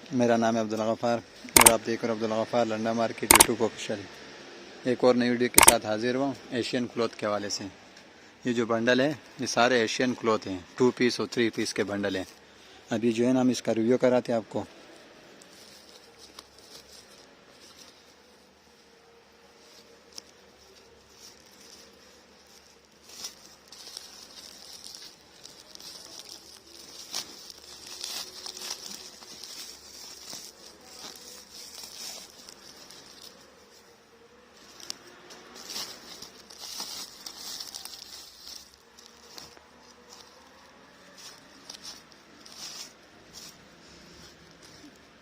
मेरा नाम है अब्दुल गफ़ार और आप देख रहे हो Abdul Ghaffar Landa market YouTube official. एक और नई वीडियो के साथ हाजिर हुआ एशियन क्लॉथ के हवाले से। ये जो बंडल है ये सारे एशियन क्लॉथ हैं, 2 पीस और 3 पीस के बंडल हैं। अभी जो है ना हम इसका रिव्यू कराते हैं आपको।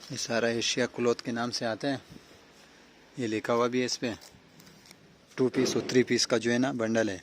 ये सारा एशिया क्लॉथ के नाम से आता है, ये लिखा हुआ भी है इस पर। 2 पीस और 3 पीस का जो है ना बंडल है।